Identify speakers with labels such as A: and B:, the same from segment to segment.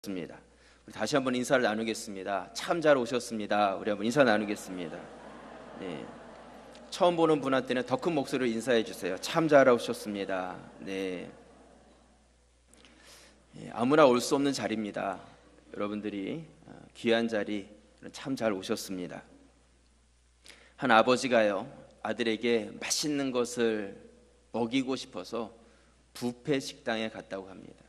A: 습니다. 우리 다시 한번 인사를 나누겠습니다. 참 잘 오셨습니다. 우리 한번 인사 나누겠습니다. 네. 처음 보는 분한테는 더 큰 목소리로 인사해 주세요. 참 잘 오셨습니다. 네. 아무나 올 수 없는 자리입니다. 여러분들이 귀한 자리 참 잘 오셨습니다. 한 아버지가요, 아들에게 맛있는 것을 먹이고 싶어서 뷔페 식당에 갔다고 합니다.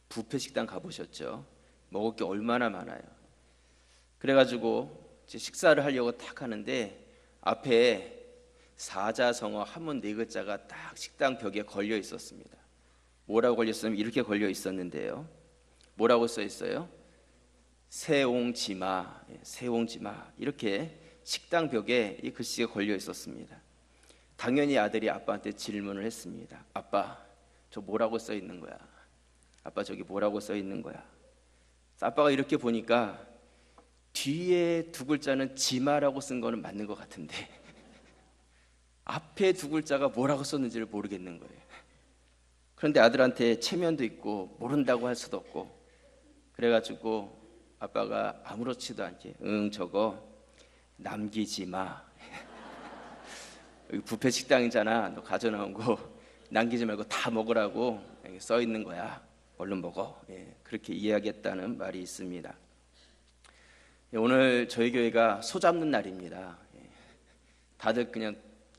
A: 뷔페 식당 가보셨죠? 먹을 게 얼마나 많아요. 그래가지고 이제 식사를 하려고 딱 하는데 앞에 사자성어 한문 4글자가 딱 식당 벽에 걸려 있었습니다. 뭐라고 걸렸으면 이렇게 걸려 있었는데요. 뭐라고 써 있어요? 세옹지마, 세옹지마, 이렇게 식당 벽에 이 글씨가 걸려 있었습니다. 당연히 아들이 아빠한테 질문을 했습니다. 아빠, 저 뭐라고 써 있는 거야? 아빠, 저기 뭐라고 써 있는 거야? 아빠가 이렇게 보니까 뒤에 2글자는 지마라고 쓴 거는 맞는 것 같은데 앞에 2글자가 뭐라고 썼는지를 모르겠는 거예요. 그런데 아들한테 체면도 있고 모른다고 할 수도 없고, 그래가지고 아빠가 아무렇지도 않게 저거 남기지 마. 여기 뷔페 식당이잖아. 너 가져나온 거 남기지 말고 다 먹으라고 써 있는 거야. 얼른 먹어. 그렇게 이야기했다는 말이 있습니다. 오늘 저희 교회가 소 잡는 날입니다. 다들 그냥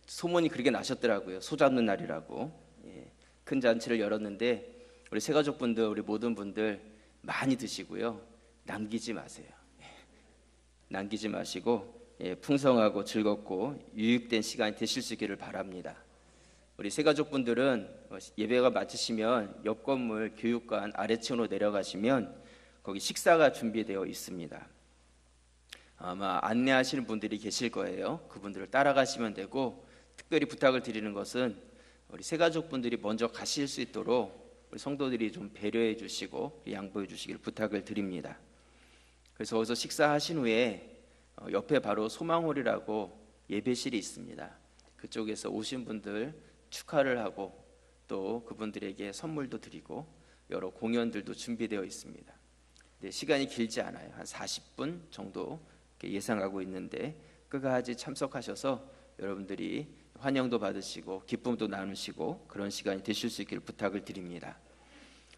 A: 소문이 그렇게 나셨더라고요. 소 잡는 날이라고. 큰 잔치를 열었는데 우리 새가족분들, 우리 모든 분들 많이 드시고요. 남기지 마세요. 남기지 마시고 풍성하고 즐겁고 유익된 시간이 되실 수 있기를 바랍니다. 우리 새가족분들은 예배가 마치시면 옆 건물 교육관 아래층으로 내려가시면 거기 식사가 준비되어 있습니다. 아마 안내하시는 분들이 계실 거예요. 그분들을 따라가시면 되고, 특별히 부탁을 드리는 것은 우리 새가족분들이 먼저 가실 수 있도록 우리 성도들이 좀 배려해 주시고 양보해 주시기를 부탁을 드립니다. 그래서 거기서 식사하신 후에 옆에 바로 소망홀이라고 예배실이 있습니다. 그쪽에서 오신 분들 축하를 하고 또 그분들에게 선물도 드리고 여러 공연들도 준비되어 있습니다. 시간이 길지 않아요. 한 40분 정도 예상하고 있는데 끝까지 참석하셔서 여러분들이 환영도 받으시고 기쁨도 나누시고 그런 시간이 되실 수 있기를 부탁을 드립니다.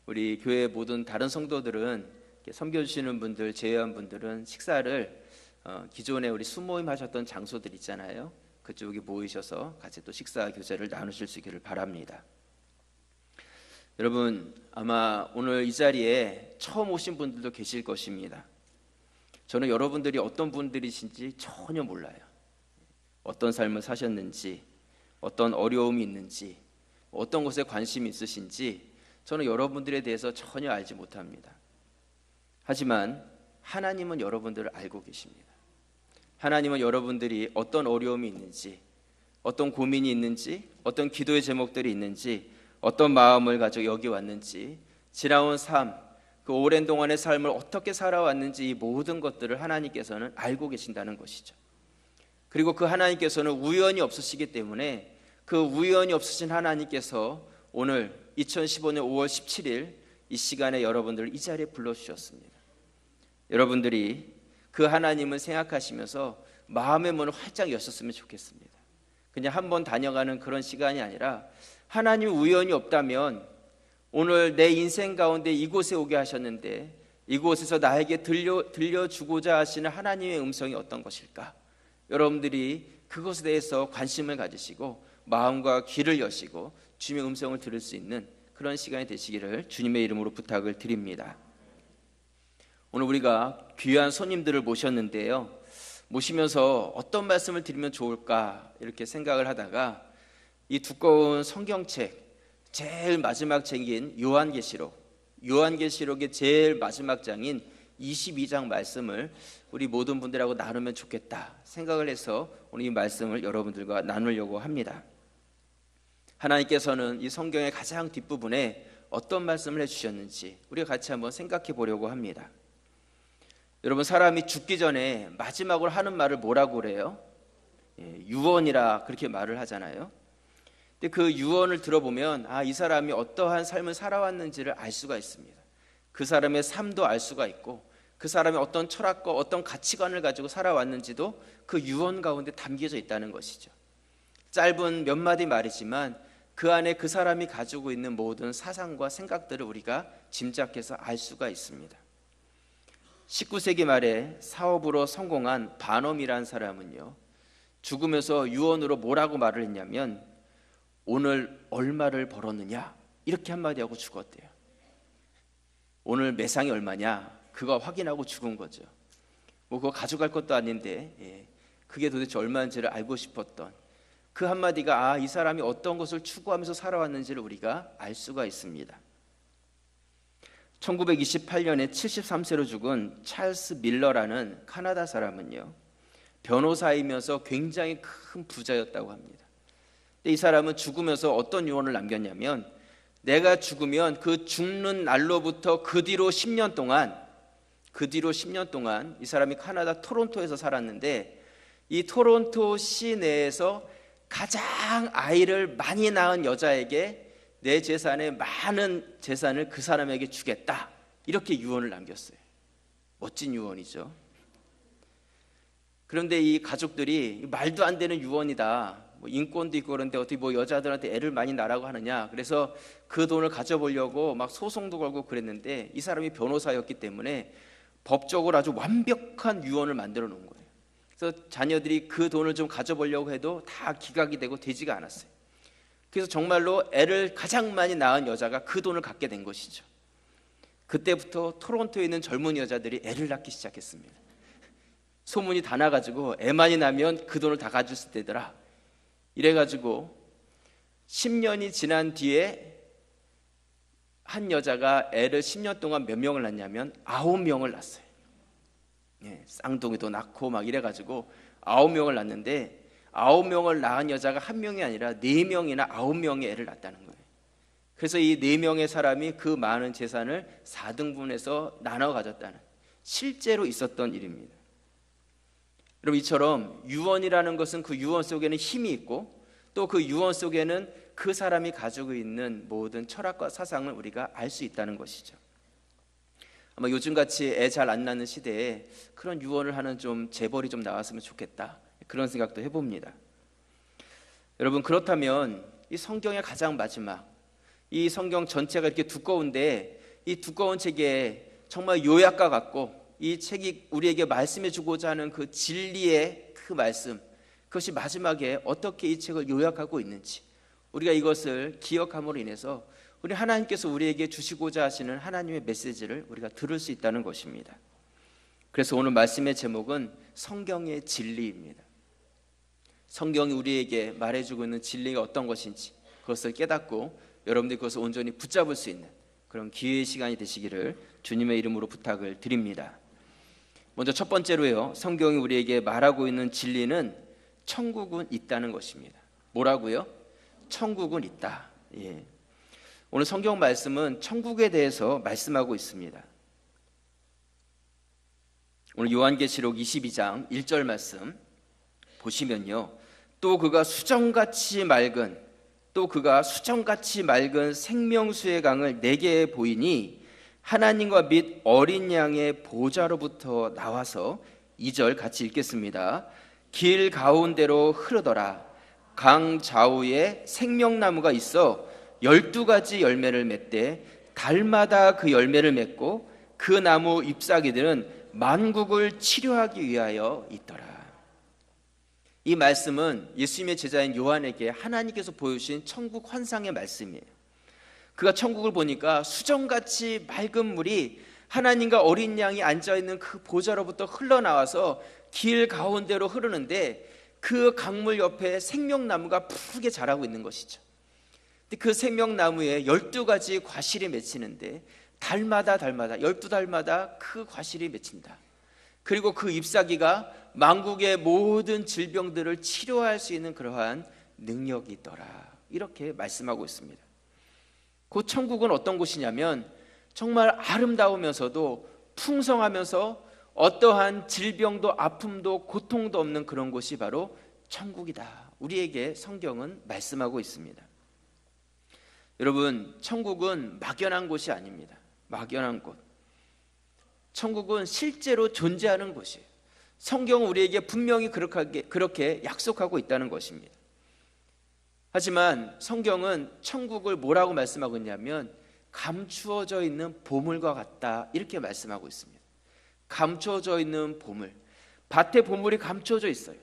A: 우리 교회 모든 다른 성도들은 섬겨주시는 분들 제외한 분들은 식사를 기존에 우리 수모임 하셨던 장소들 있잖아요. 그쪽에 모이셔서 같이 또 식사 교제를 나누실 수 있기를 바랍니다. 여러분, 아마 오늘 이 자리에 처음 오신 분들도 계실 것입니다. 저는 여러분들이 어떤 분들이신지 전혀 몰라요. 어떤 삶을 사셨는지, 어떤 어려움이 있는지, 어떤 것에 관심이 있으신지 저는 여러분들에 대해서 전혀 알지 못합니다. 하지만 하나님은 여러분들을 알고 계십니다. 하나님은 여러분들이 어떤 어려움이 있는지, 어떤 고민이 있는지, 어떤 기도의 제목들이 있는지, 어떤 마음을 가지고 여기 왔는지, 지나온 삶, 그 오랜 동안의 삶을 어떻게 살아왔는지 이 모든 것들을 하나님께서는 알고 계신다는 것이죠. 그리고 그 하나님께서는 우연이 없으시기 때문에 그 우연이 없으신 하나님께서 오늘 2015년 5월 17일 이 시간에 여러분들을 이 자리에 불러주셨습니다. 여러분들이 그 하나님을 생각하시면서 마음의 문을 활짝 여셨으면 좋겠습니다. 그냥 한번 다녀가는 그런 시간이 아니라 하나님 우연이 없다면 오늘 내 인생 가운데 이곳에 오게 하셨는데 이곳에서 나에게 들려주고자 하시는 하나님의 음성이 어떤 것일까? 여러분들이 그것에 대해서 관심을 가지시고 마음과 귀를 여시고 주님의 음성을 들을 수 있는 그런 시간이 되시기를 주님의 이름으로 부탁을 드립니다. 오늘 우리가 귀한 손님들을 모셨는데요, 모시면서 어떤 말씀을 드리면 좋을까 이렇게 생각을 하다가 이 두꺼운 성경책 제일 마지막 책인 요한계시록의 제일 마지막 장인 22장 말씀을 우리 모든 분들하고 나누면 좋겠다 생각을 해서 오늘 이 말씀을 여러분들과 나누려고 합니다. 하나님께서는 이 성경의 가장 뒷부분에 어떤 말씀을 해주셨는지 우리가 같이 한번 생각해 보려고 합니다. 여러분, 사람이 죽기 전에 마지막으로 하는 말을 뭐라고 그래요? 유언이라 그렇게 말을 하잖아요. 근데 그 유언을 들어보면 이 사람이 어떠한 삶을 살아왔는지를 알 수가 있습니다. 그 사람의 삶도 알 수가 있고 그 사람이 어떤 철학과 어떤 가치관을 가지고 살아왔는지도 그 유언 가운데 담겨져 있다는 것이죠. 짧은 몇 마디 말이지만 그 안에 그 사람이 가지고 있는 모든 사상과 생각들을 우리가 짐작해서 알 수가 있습니다. 19세기 말에 사업으로 성공한 바넘이라는 사람은요, 죽으면서 유언으로 뭐라고 말을 했냐면 오늘 얼마를 벌었느냐 이렇게 한마디 하고 죽었대요. 오늘 매상이 얼마냐 그거 확인하고 죽은 거죠. 뭐 그거 가져갈 것도 아닌데 그게 도대체 얼마인지를 알고 싶었던 그 한마디가 이 사람이 어떤 것을 추구하면서 살아왔는지를 우리가 알 수가 있습니다. 1928년에 73세로 죽은 찰스 밀러라는 카나다 사람은요, 변호사이면서 굉장히 큰 부자였다고 합니다. 근데 이 사람은 죽으면서 어떤 유언을 남겼냐면 내가 죽으면 그 죽는 날로부터 그 뒤로 10년 동안 이 사람이 카나다 토론토에서 살았는데 이 토론토 시내에서 가장 아이를 많이 낳은 여자에게 내 재산의 많은 재산을 그 사람에게 주겠다 이렇게 유언을 남겼어요. 멋진 유언이죠. 그런데 이 가족들이 말도 안 되는 유언이다, 뭐 인권도 있고 그런데 어떻게 뭐 여자들한테 애를 많이 낳으라고 하느냐, 그래서 그 돈을 가져보려고 막 소송도 걸고 그랬는데 이 사람이 변호사였기 때문에 법적으로 아주 완벽한 유언을 만들어 놓은 거예요. 그래서 자녀들이 그 돈을 좀 가져보려고 해도 다 기각이 되고 되지가 않았어요. 그래서 정말로 애를 가장 많이 낳은 여자가 그 돈을 갖게 된 것이죠. 그때부터 토론토에 있는 젊은 여자들이 애를 낳기 시작했습니다. 소문이 다 나가지고 애 많이 낳으면 그 돈을 다 가질 수 있대더라. 이래가지고 10년이 지난 뒤에 한 여자가 애를 10년 동안 몇 명을 낳냐면 9명을 낳았어요. 쌍둥이도 낳고 막 이래가지고 9명을 낳는데 9명을 낳은 여자가 한 명이 아니라 4명이나 9명의 애를 낳았다는 거예요. 그래서 이 4명의 사람이 그 많은 재산을 4등분해서 나눠 가졌다는 실제로 있었던 일입니다. 여러분, 이처럼 유언이라는 것은 그 유언 속에는 힘이 있고 또 그 유언 속에는 그 사람이 가지고 있는 모든 철학과 사상을 우리가 알 수 있다는 것이죠. 아마 요즘같이 애 잘 안 낳는 시대에 그런 유언을 하는 좀 재벌이 좀 나왔으면 좋겠다, 그런 생각도 해봅니다. 여러분, 그렇다면 이 성경의 가장 마지막, 이 성경 전체가 이렇게 두꺼운데 이 두꺼운 책에 정말 요약과 같고 이 책이 우리에게 말씀해 주고자 하는 그 진리의 그 말씀, 그것이 마지막에 어떻게 이 책을 요약하고 있는지 우리가 이것을 기억함으로 인해서 우리 하나님께서 우리에게 주시고자 하시는 하나님의 메시지를 우리가 들을 수 있다는 것입니다. 그래서 오늘 말씀의 제목은 성경의 진리입니다. 성경이 우리에게 말해주고 있는 진리가 어떤 것인지 그것을 깨닫고 여러분들이 그것을 온전히 붙잡을 수 있는 그런 기회의 시간이 되시기를 주님의 이름으로 부탁을 드립니다. 먼저 첫 번째로요, 성경이 우리에게 말하고 있는 진리는 천국은 있다는 것입니다. 뭐라고요? 천국은 있다. 오늘 성경 말씀은 천국에 대해서 말씀하고 있습니다. 오늘 요한계시록 22장 1절 말씀 보시면요, 또 그가 수정같이 맑은 생명수의 강을 내게 보이니 하나님과 및 어린 양의 보좌로부터 나와서 2절 같이 읽겠습니다. 길 가운데로 흐르더라. 강 좌우에 생명나무가 있어 12가지 열매를 맺되 달마다 그 열매를 맺고 그 나무 잎사귀들은 만국을 치료하기 위하여 있더라. 이 말씀은 예수님의 제자인 요한에게 하나님께서 보여주신 천국 환상의 말씀이에요. 그가 천국을 보니까 수정같이 맑은 물이 하나님과 어린 양이 앉아있는 그 보좌로부터 흘러나와서 길 가운데로 흐르는데 그 강물 옆에 생명나무가 푸르게 자라고 있는 것이죠. 근데 그 생명나무에 12가지 과실이 맺히는데 달마다 12달마다 그 과실이 맺힌다. 그리고 그 잎사귀가 만국의 모든 질병들을 치료할 수 있는 그러한 능력이 있더라. 이렇게 말씀하고 있습니다. 그 천국은 어떤 곳이냐면 정말 아름다우면서도 풍성하면서 어떠한 질병도 아픔도 고통도 없는 그런 곳이 바로 천국이다. 우리에게 성경은 말씀하고 있습니다. 여러분, 천국은 막연한 곳이 아닙니다. 막연한 곳. 천국은 실제로 존재하는 곳이에요. 성경은 우리에게 분명히 그렇게 약속하고 있다는 것입니다. 하지만 성경은 천국을 뭐라고 말씀하고 있냐면 감추어져 있는 보물과 같다, 이렇게 말씀하고 있습니다. 감추어져 있는 보물, 밭에 보물이 감추어져 있어요.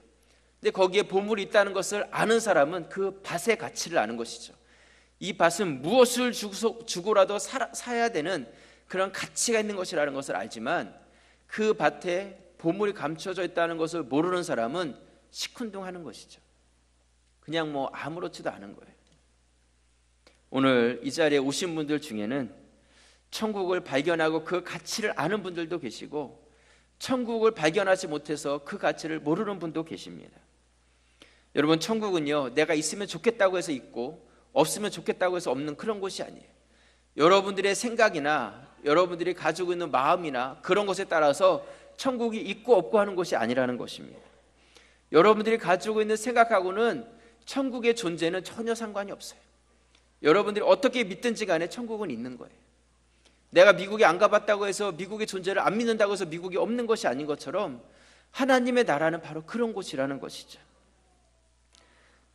A: 근데 거기에 보물이 있다는 것을 아는 사람은 그 밭의 가치를 아는 것이죠. 이 밭은 무엇을 주고라도 사야 되는 그런 가치가 있는 것이라는 것을 알지만 그 밭에 보물이 감춰져 있다는 것을 모르는 사람은 시큰둥하는 것이죠. 그냥 뭐 아무렇지도 않은 거예요. 오늘 이 자리에 오신 분들 중에는 천국을 발견하고 그 가치를 아는 분들도 계시고 천국을 발견하지 못해서 그 가치를 모르는 분도 계십니다. 여러분, 천국은요, 내가 있으면 좋겠다고 해서 있고 없으면 좋겠다고 해서 없는 그런 곳이 아니에요. 여러분들의 생각이나 여러분들이 가지고 있는 마음이나 그런 것에 따라서 천국이 있고 없고 하는 것이 아니라는 것입니다. 여러분들이 가지고 있는 생각하고는 천국의 존재는 전혀 상관이 없어요. 여러분들이 어떻게 믿든지 간에 천국은 있는 거예요. 내가 미국에 안 가봤다고 해서 미국의 존재를 안 믿는다고 해서 미국이 없는 것이 아닌 것처럼 하나님의 나라는 바로 그런 곳이라는 것이죠.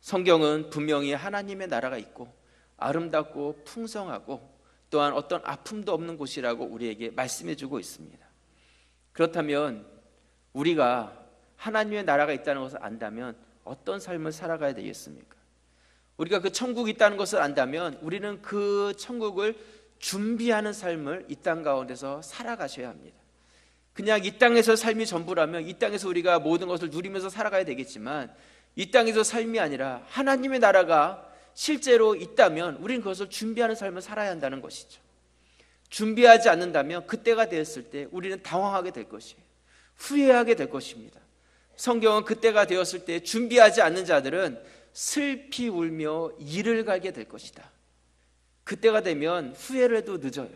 A: 성경은 분명히 하나님의 나라가 있고 아름답고 풍성하고 또한 어떤 아픔도 없는 곳이라고 우리에게 말씀해주고 있습니다. 그렇다면 우리가 하나님의 나라가 있다는 것을 안다면 어떤 삶을 살아가야 되겠습니까? 우리가 그 천국이 있다는 것을 안다면 우리는 그 천국을 준비하는 삶을 이 땅 가운데서 살아가셔야 합니다. 그냥 이 땅에서 삶이 전부라면 이 땅에서 우리가 모든 것을 누리면서 살아가야 되겠지만 이 땅에서 삶이 아니라 하나님의 나라가 실제로 있다면 우리는 그것을 준비하는 삶을 살아야 한다는 것이죠. 준비하지 않는다면 그때가 되었을 때 우리는 당황하게 될 것이에요. 후회하게 될 것입니다. 성경은 그때가 되었을 때 준비하지 않는 자들은 슬피 울며 이를 갈게 될 것이다. 그때가 되면 후회를 해도 늦어요.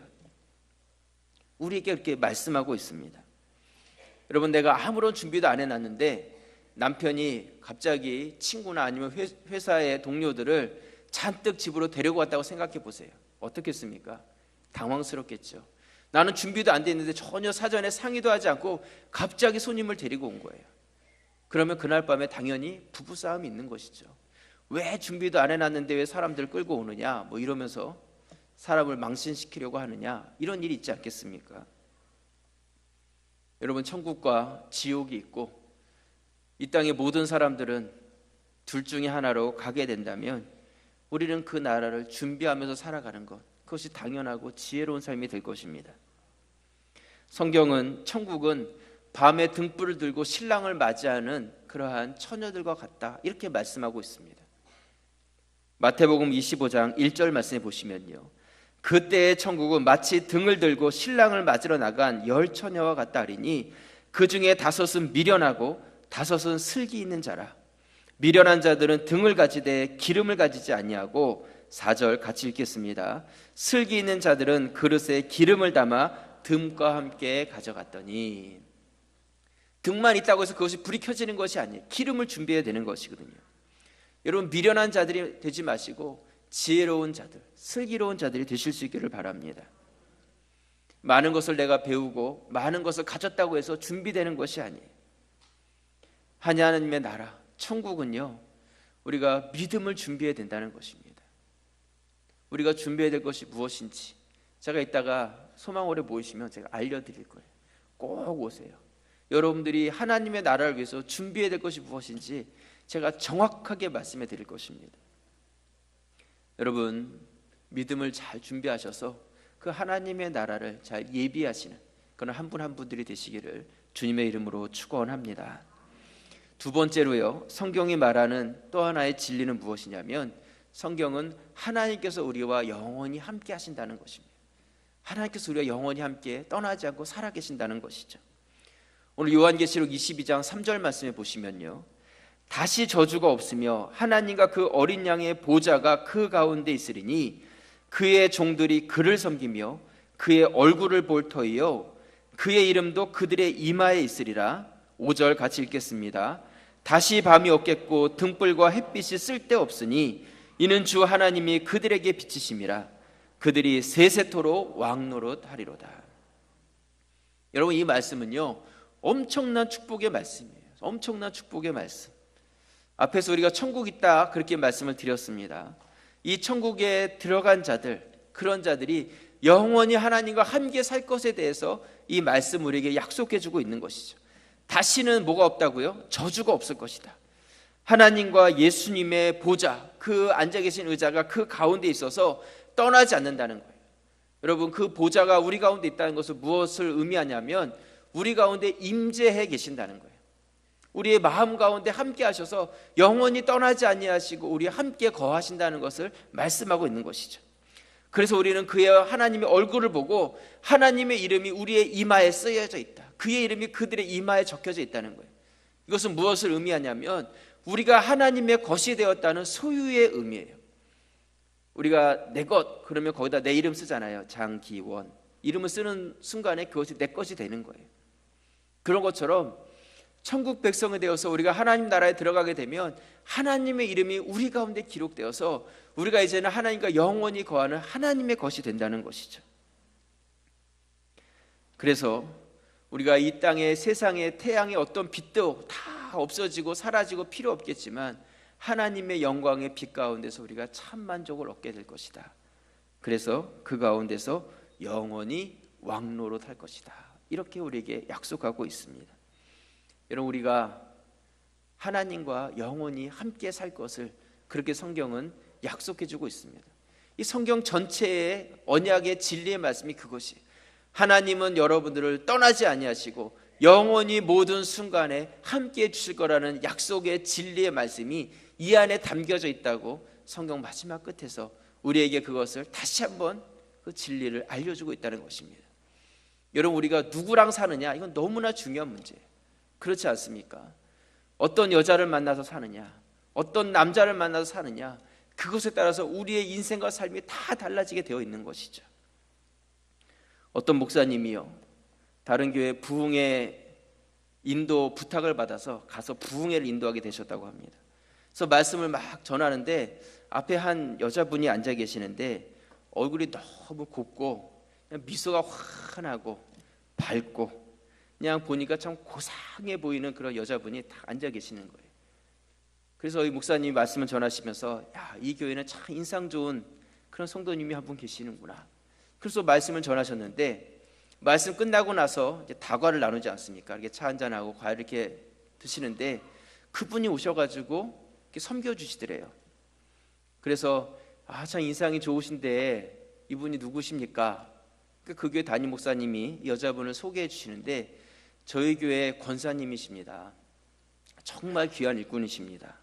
A: 우리에게 그렇게 말씀하고 있습니다. 여러분, 내가 아무런 준비도 안 해놨는데 남편이 갑자기 친구나 아니면 회사의 동료들을 잔뜩 집으로 데리고 왔다고 생각해 보세요. 어떻겠습니까? 당황스럽겠죠. 나는 준비도 안 돼 있는데 전혀 사전에 상의도 하지 않고 갑자기 손님을 데리고 온 거예요. 그러면 그날 밤에 당연히 부부싸움이 있는 것이죠. 왜 준비도 안 해놨는데 왜 사람들 끌고 오느냐, 뭐 이러면서 사람을 망신시키려고 하느냐, 이런 일이 있지 않겠습니까? 여러분, 천국과 지옥이 있고 이 땅의 모든 사람들은 둘 중에 하나로 가게 된다면 우리는 그 나라를 준비하면서 살아가는 것, 그것이 당연하고 지혜로운 삶이 될 것입니다. 성경은 천국은 밤에 등불을 들고 신랑을 맞이하는 그러한 처녀들과 같다, 이렇게 말씀하고 있습니다. 마태복음 25장 1절 말씀해 보시면요, 그때의 천국은 마치 등을 들고 신랑을 맞으러 나간 10처녀와 같다 하리니 그 중에 5은 미련하고 5은 슬기 있는 자라. 미련한 자들은 등을 가지되 기름을 가지지 아니하고, 4절 같이 읽겠습니다. 슬기 있는 자들은 그릇에 기름을 담아 등과 함께 가져갔더니. 등만 있다고 해서 그것이 불이 켜지는 것이 아니에요. 기름을 준비해야 되는 것이거든요. 여러분, 미련한 자들이 되지 마시고 지혜로운 자들, 슬기로운 자들이 되실 수 있기를 바랍니다. 많은 것을 내가 배우고 많은 것을 가졌다고 해서 준비되는 것이 아니에요. 하나님의 나라, 천국은요, 우리가 믿음을 준비해야 된다는 것입니다. 우리가 준비해야 될 것이 무엇인지 제가 이따가 소망홀에 모이시면 제가 알려드릴 거예요. 꼭 오세요. 여러분들이 하나님의 나라를 위해서 준비해야 될 것이 무엇인지 제가 정확하게 말씀해 드릴 것입니다. 여러분, 믿음을 잘 준비하셔서 그 하나님의 나라를 잘 예비하시는 그런 한 분 한 분들이 되시기를 주님의 이름으로 축원합니다. 두 번째로요, 성경이 말하는 또 하나의 진리는 무엇이냐면 성경은 하나님께서 우리와 영원히 함께 하신다는 것입니다. 하나님께서 우리와 영원히 함께 떠나지 않고 살아계신다는 것이죠. 오늘 요한계시록 22장 3절 말씀에 보시면요, 다시 저주가 없으며 하나님과 그 어린 양의 보좌가 그 가운데 있으리니 그의 종들이 그를 섬기며 그의 얼굴을 볼 터이요 그의 이름도 그들의 이마에 있으리라. 5절 같이 읽겠습니다. 다시 밤이 없겠고 등불과 햇빛이 쓸데없으니 이는 주 하나님이 그들에게 비치심이라. 그들이 세세토록 왕노릇하리로다. 여러분, 이 말씀은요 엄청난 축복의 말씀이에요. 엄청난 축복의 말씀. 앞에서 우리가 천국 있다 그렇게 말씀을 드렸습니다. 이 천국에 들어간 자들, 그런 자들이 영원히 하나님과 함께 살 것에 대해서 이 말씀 우리에게 약속해 주고 있는 것이죠. 다시는 뭐가 없다고요? 저주가 없을 것이다. 하나님과 예수님의 보좌, 그 앉아 계신 의자가 그 가운데 있어서 떠나지 않는다는 거예요. 여러분, 그 보좌가 우리 가운데 있다는 것은 무엇을 의미하냐면 우리 가운데 임재해 계신다는 거예요. 우리의 마음 가운데 함께 하셔서 영원히 떠나지 아니하시고 우리 함께 거하신다는 것을 말씀하고 있는 것이죠. 그래서 우리는 그의 하나님의 얼굴을 보고 하나님의 이름이 우리의 이마에 쓰여져 있다. 그의 이름이 그들의 이마에 적혀져 있다는 거예요. 이것은 무엇을 의미하냐면 우리가 하나님의 것이 되었다는 소유의 의미예요. 우리가 내 것 그러면 거기다 내 이름 쓰잖아요. 장기원. 이름을 쓰는 순간에 그것이 내 것이 되는 거예요. 그런 것처럼 천국 백성이 되어서 우리가 하나님 나라에 들어가게 되면 하나님의 이름이 우리 가운데 기록되어서 우리가 이제는 하나님과 영원히 거하는 하나님의 것이 된다는 것이죠. 그래서 우리가 이 땅의 세상의 태양의 어떤 빛도 다 없어지고 사라지고 필요 없겠지만 하나님의 영광의 빛 가운데서 우리가 참 만족을 얻게 될 것이다. 그래서 그 가운데서 영원히 왕노릇할 것이다. 이렇게 우리에게 약속하고 있습니다. 여러분, 우리가 하나님과 영원히 함께 살 것을 그렇게 성경은 약속해 주고 있습니다. 이 성경 전체의 언약의 진리의 말씀이 그것이, 하나님은 여러분들을 떠나지 아니하시고 영원히 모든 순간에 함께 해 주실 거라는 약속의 진리의 말씀이 이 안에 담겨져 있다고 성경 마지막 끝에서 우리에게 그것을 다시 한번 그 진리를 알려주고 있다는 것입니다. 여러분, 우리가 누구랑 사느냐, 이건 너무나 중요한 문제예요. 그렇지 않습니까? 어떤 여자를 만나서 사느냐, 어떤 남자를 만나서 사느냐, 그것에 따라서 우리의 인생과 삶이 다 달라지게 되어 있는 것이죠. 어떤 목사님이요, 다른 교회 부흥회 인도 부탁을 받아서 가서 부흥회를 인도하게 되셨다고 합니다. 그래서 말씀을 막 전하는데 앞에 한 여자분이 앉아 계시는데 얼굴이 너무 곱고 그냥 미소가 환하고 밝고 그냥 보니까 참 고상해 보이는 그런 여자분이 딱 앉아 계시는 거예요. 그래서 이 목사님이 말씀을 전하시면서, 야, 이 교회는 참 인상 좋은 그런 성도님이 한 분 계시는구나. 그래서 말씀을 전하셨는데 말씀 끝나고 나서 이제 다과를 나누지 않습니까? 이렇게 차 한잔하고 과일 이렇게 드시는데 그분이 오셔가지고 이렇게 섬겨주시더래요. 그래서 참 인상이 좋으신데 이분이 누구십니까? 그 교회 담임 목사님이 이 여자분을 소개해 주시는데 저희 교회 권사님이십니다. 정말 귀한 일꾼이십니다.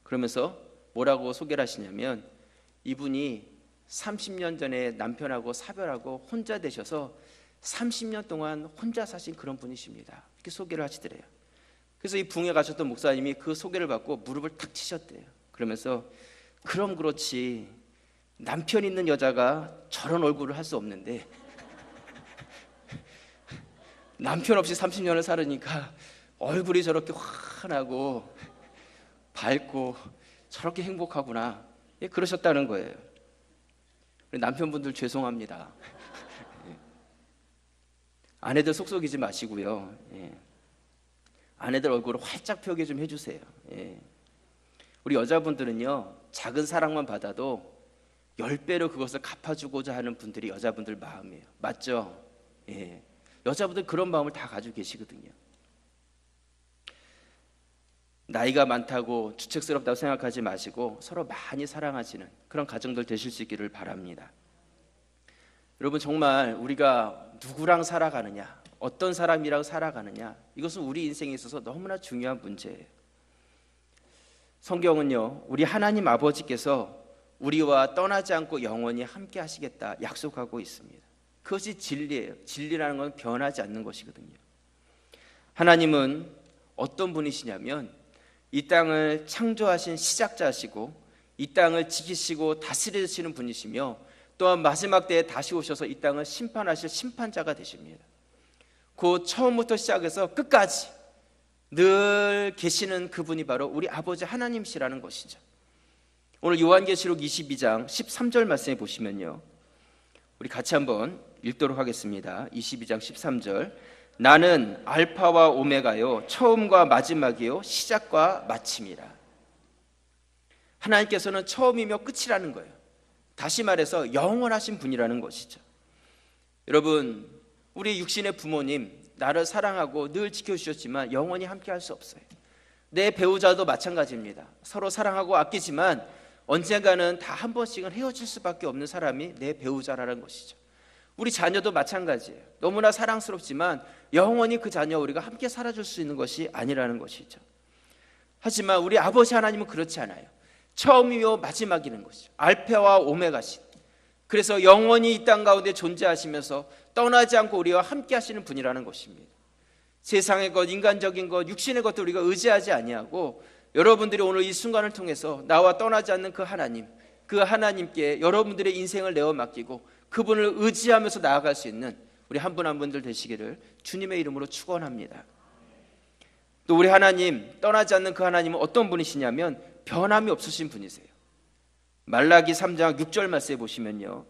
A: 그러면서 뭐라고 소개를 하시냐면 이분이 30년 전에 남편하고 사별하고 혼자 되셔서 30년 동안 혼자 사신 그런 분이십니다. 이렇게 소개를 하시더래요. 그래서 이 부흥회 가셨던 목사님이 그 소개를 받고 무릎을 탁 치셨대요. 그러면서 그럼 그렇지, 남편 있는 여자가 저런 얼굴을 할 수 없는데 남편 없이 30년을 살으니까 얼굴이 저렇게 환하고 밝고 저렇게 행복하구나, 예, 그러셨다는 거예요. 남편분들 죄송합니다. 아내들 속속이지 마시고요. 예. 아내들 얼굴을 활짝 펴게 좀 해주세요. 예. 우리 여자분들은요, 작은 사랑만 받아도 10배로 그것을 갚아주고자 하는 분들이 여자분들 마음이에요. 맞죠? 예. 여자분들 그런 마음을 다 가지고 계시거든요. 나이가 많다고 주책스럽다고 생각하지 마시고 서로 많이 사랑하시는 그런 가정들 되실 수 있기를 바랍니다. 여러분, 정말 우리가 누구랑 살아가느냐, 어떤 사람이랑 살아가느냐, 이것은 우리 인생에 있어서 너무나 중요한 문제예요. 성경은요, 우리 하나님 아버지께서 우리와 떠나지 않고 영원히 함께 하시겠다 약속하고 있습니다. 그것이 진리예요. 진리라는 건 변하지 않는 것이거든요. 하나님은 어떤 분이시냐면 이 땅을 창조하신 시작자시고 이 땅을 지키시고 다스리시는 분이시며 또한 마지막 때에 다시 오셔서 이 땅을 심판하실 심판자가 되십니다. 그 처음부터 시작해서 끝까지 늘 계시는 그분이 바로 우리 아버지 하나님이시라는 것이죠. 오늘 요한계시록 22장 13절 말씀에 보시면요, 우리 같이 한번 읽도록 하겠습니다. 22장 13절. 나는 알파와 오메가요, 처음과 마지막이요, 시작과 마침이라. 하나님께서는 처음이며 끝이라는 거예요. 다시 말해서 영원하신 분이라는 것이죠. 여러분, 우리 육신의 부모님 나를 사랑하고 늘 지켜주셨지만 영원히 함께 할 수 없어요. 내 배우자도 마찬가지입니다. 서로 사랑하고 아끼지만 언젠가는 다 한 번씩은 헤어질 수밖에 없는 사람이 내 배우자라는 것이죠. 우리 자녀도 마찬가지예요. 너무나 사랑스럽지만 영원히 그 자녀와 우리가 함께 살아줄 수 있는 것이 아니라는 것이죠. 하지만 우리 아버지 하나님은 그렇지 않아요. 처음이요 마지막이는 것이죠. 알파와 오메가신. 그래서 영원히 이 땅 가운데 존재하시면서 떠나지 않고 우리와 함께 하시는 분이라는 것입니다. 세상의 것, 인간적인 것, 육신의 것도 우리가 의지하지 아니하고 여러분들이 오늘 이 순간을 통해서 나와 떠나지 않는 그 하나님, 그 하나님께 여러분들의 인생을 내어 맡기고 그분을 의지하면서 나아갈 수 있는 우리 한 분 한 분들 되시기를 주님의 이름으로 축원합니다. 또 우리 하나님, 떠나지 않는 그 하나님은 어떤 분이시냐면 변함이 없으신 분이세요. 말라기 3장 6절 말씀에 보시면요,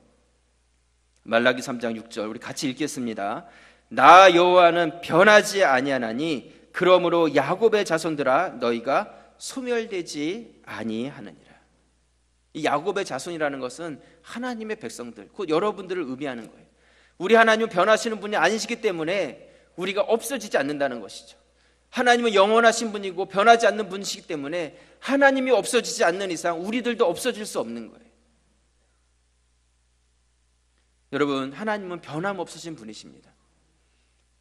A: 말라기 3장 6절 우리 같이 읽겠습니다. 나 여호와는 변하지 아니하나니 그러므로 야곱의 자손들아 너희가 소멸되지 아니하느니라. 이 야곱의 자손이라는 것은 하나님의 백성들, 곧 여러분들을 의미하는 거예요. 우리 하나님은 변하시는 분이 아니시기 때문에 우리가 없어지지 않는다는 것이죠. 하나님은 영원하신 분이고 변하지 않는 분이시기 때문에 하나님이 없어지지 않는 이상 우리들도 없어질 수 없는 거예요. 여러분, 하나님은 변함없으신 분이십니다.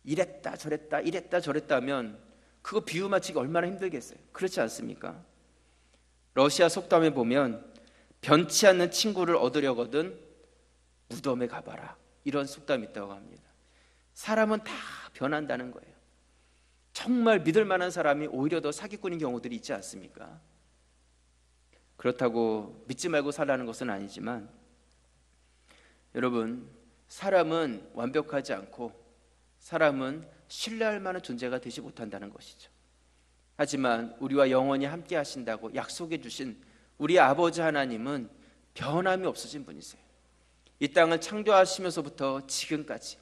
A: 이랬다 저랬다 이랬다 저랬다 하면 그거 비유 맞추기 얼마나 힘들겠어요. 그렇지 않습니까? 러시아 속담에 보면 변치 않는 친구를 얻으려거든 무덤에 가봐라, 이런 속담이 있다고 합니다. 사람은 다 변한다는 거예요. 정말 믿을 만한 사람이 오히려 더 사기꾼인 경우들이 있지 않습니까? 그렇다고 믿지 말고 살라는 것은 아니지만 여러분, 사람은 완벽하지 않고 사람은 신뢰할 만한 존재가 되지 못한다는 것이죠. 하지만 우리와 영원히 함께 하신다고 약속해 주신 우리 아버지 하나님은 변함이 없으신 분이세요. 이 땅을 창조하시면서부터 지금까지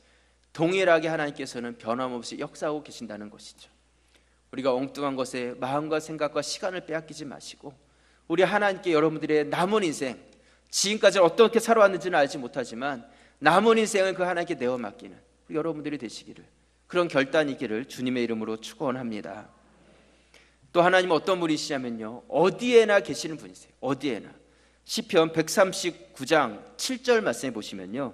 A: 동일하게 하나님께서는 변함없이 역사하고 계신다는 것이죠. 우리가 엉뚱한 것에 마음과 생각과 시간을 빼앗기지 마시고 우리 하나님께 여러분들의 남은 인생, 지금까지 어떻게 살아왔는지는 알지 못하지만 남은 인생을 그 하나님께 내어 맡기는 여러분들이 되시기를, 그런 결단이 있기를 주님의 이름으로 축원합니다. 또 하나님은 어떤 분이시냐면요, 어디에나 계시는 분이세요. 어디에나. 시편 139장 7절 말씀해 보시면요,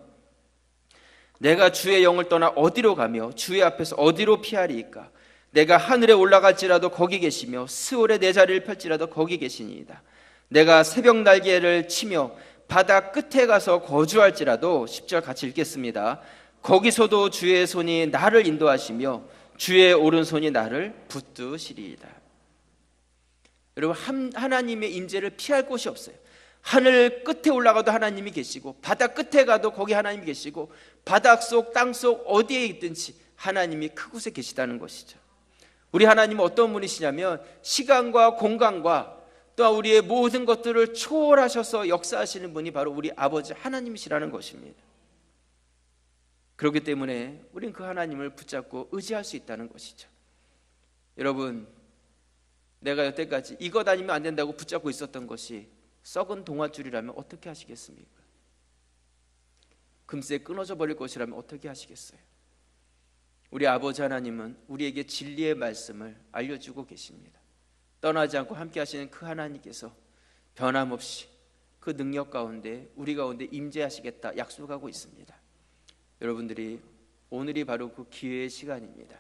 A: 내가 주의 영을 떠나 어디로 가며 주의 앞에서 어디로 피하리이까? 내가 하늘에 올라갈지라도 거기 계시며 스올에 내 자리를 펼지라도 거기 계시니이다. 내가 새벽 날개를 치며 바다 끝에 가서 거주할지라도, 10절 같이 읽겠습니다. 거기서도 주의 손이 나를 인도하시며 주의 오른손이 나를 붙드시리이다. 여러분, 하나님의 임재를 피할 곳이 없어요. 하늘 끝에 올라가도 하나님이 계시고 바다 끝에 가도 거기 하나님이 계시고 바닷속 땅속 어디에 있든지 하나님이 그곳에 계시다는 것이죠. 우리 하나님은 어떤 분이시냐면 시간과 공간과 또 우리의 모든 것들을 초월하셔서 역사하시는 분이 바로 우리 아버지 하나님이시라는 것입니다. 그렇기 때문에 우리는 그 하나님을 붙잡고 의지할 수 있다는 것이죠. 여러분, 내가 여태까지 이것 아니면 안 된다고 붙잡고 있었던 것이 썩은 동아줄이라면 어떻게 하시겠습니까? 금세 끊어져 버릴 것이라면 어떻게 하시겠어요? 우리 아버지 하나님은 우리에게 진리의 말씀을 알려주고 계십니다. 떠나지 않고 함께 하시는 그 하나님께서 변함없이 그 능력 가운데 우리 가운데 임재하시겠다 약속하고 있습니다. 여러분들이 오늘이 바로 그 기회의 시간입니다.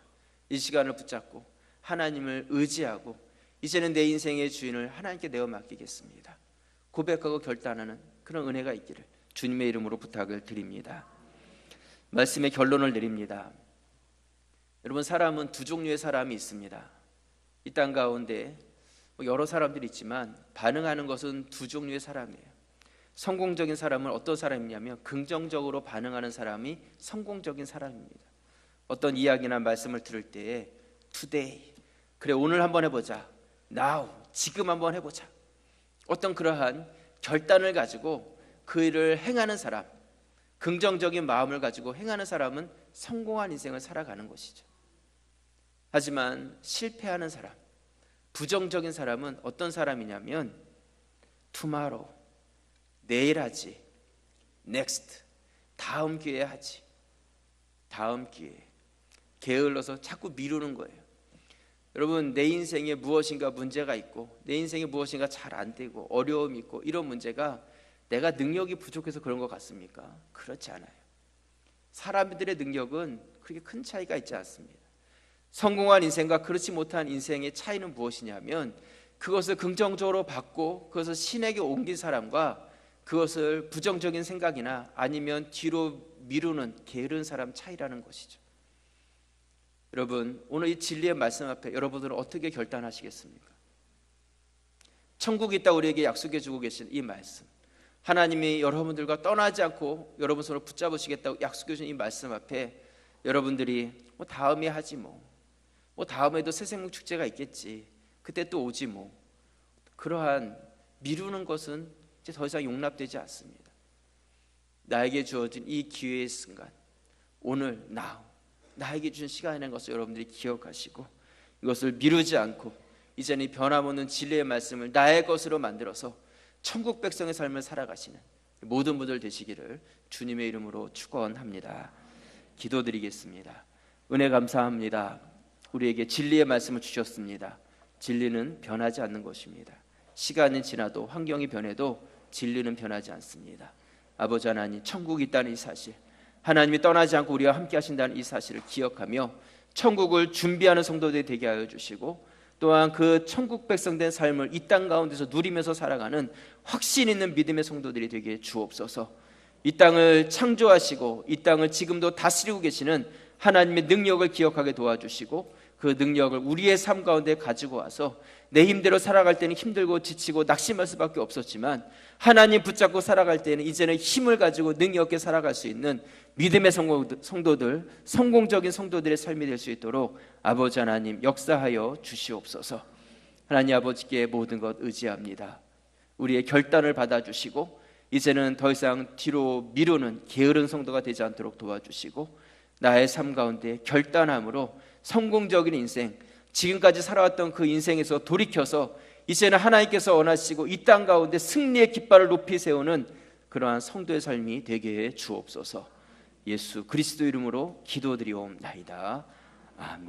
A: 이 시간을 붙잡고 하나님을 의지하고 이제는 내 인생의 주인을 하나님께 내어 맡기겠습니다. 고백하고 결단하는 그런 은혜가 있기를 주님의 이름으로 부탁을 드립니다. 말씀의 결론을 내립니다. 여러분, 사람은 두 종류의 사람이 있습니다. 이 땅 가운데 여러 사람들이 있지만 반응하는 것은 두 종류의 사람이에요. 성공적인 사람은 어떤 사람이냐면 긍정적으로 반응하는 사람이 성공적인 사람입니다. 어떤 이야기나 말씀을 들을 때에 today, 그래 오늘 한번 해보자, now, 지금 한번 해보자, 어떤 그러한 결단을 가지고 그 일을 행하는 사람, 긍정적인 마음을 가지고 행하는 사람은 성공한 인생을 살아가는 것이죠. 하지만 실패하는 사람, 부정적인 사람은 어떤 사람이냐면 tomorrow, 내일 하지, next, 다음 기회에 하지, 다음 기회에, 게을러서 자꾸 미루는 거예요. 여러분, 내 인생에 무엇인가 문제가 있고 내 인생에 무엇인가 잘 안 되고 어려움이 있고 이런 문제가 내가 능력이 부족해서 그런 것 같습니까? 그렇지 않아요. 사람들의 능력은 그렇게 큰 차이가 있지 않습니다. 성공한 인생과 그렇지 못한 인생의 차이는 무엇이냐면 그것을 긍정적으로 받고 그것을 신에게 옮긴 사람과 그것을 부정적인 생각이나 아니면 뒤로 미루는 게으른 사람 차이라는 것이죠. 여러분, 오늘 이 진리의 말씀 앞에 여러분들은 어떻게 결단하시겠습니까? 천국이 있다 우리에게 약속해 주고 계신 이 말씀, 하나님이 여러분들과 떠나지 않고 여러분 손을 붙잡으시겠다고 약속해 주신 이 말씀 앞에 여러분들이 다음에 하지 뭐 다음에도 새생명 축제가 있겠지, 그때 또 오지 뭐, 그러한 미루는 것은 이제 더 이상 용납되지 않습니다. 나에게 주어진 이 기회의 순간, 오늘 나에게 주신 시간이라는 것을 여러분들이 기억하시고 이것을 미루지 않고 이제는 변함없는 진리의 말씀을 나의 것으로 만들어서 천국 백성의 삶을 살아가시는 모든 분들 되시기를 주님의 이름으로 축원합니다. 기도드리겠습니다. 은혜 감사합니다. 우리에게 진리의 말씀을 주셨습니다. 진리는 변하지 않는 것입니다. 시간이 지나도 환경이 변해도 진리는 변하지 않습니다. 아버지 하나님, 천국이 있다는 이 사실, 하나님이 떠나지 않고 우리와 함께 하신다는 이 사실을 기억하며 천국을 준비하는 성도들이 되게 하여 주시고 또한 그 천국 백성 된 삶을 이 땅 가운데서 누리면서 살아가는 확신 있는 믿음의 성도들이 되게 주옵소서. 이 땅을 창조하시고 이 땅을 지금도 다스리고 계시는 하나님의 능력을 기억하게 도와주시고 그 능력을 우리의 삶 가운데 가지고 와서 내 힘대로 살아갈 때는 힘들고 지치고 낙심할 수밖에 없었지만 하나님 붙잡고 살아갈 때는 이제는 힘을 가지고 능력 있게 살아갈 수 있는 믿음의 성도들, 성공적인 성도들의 삶이 될 수 있도록 아버지 하나님 역사하여 주시옵소서. 하나님 아버지께 모든 것 의지합니다. 우리의 결단을 받아주시고 이제는 더 이상 뒤로 미루는 게으른 성도가 되지 않도록 도와주시고 나의 삶 가운데 결단함으로 성공적인 인생, 지금까지 살아왔던 그 인생에서 돌이켜서 이제는 하나님께서 원하시고 이 땅 가운데 승리의 깃발을 높이 세우는 그러한 성도의 삶이 되게 해 주옵소서. 예수 그리스도 이름으로 기도드리옵나이다. 아멘.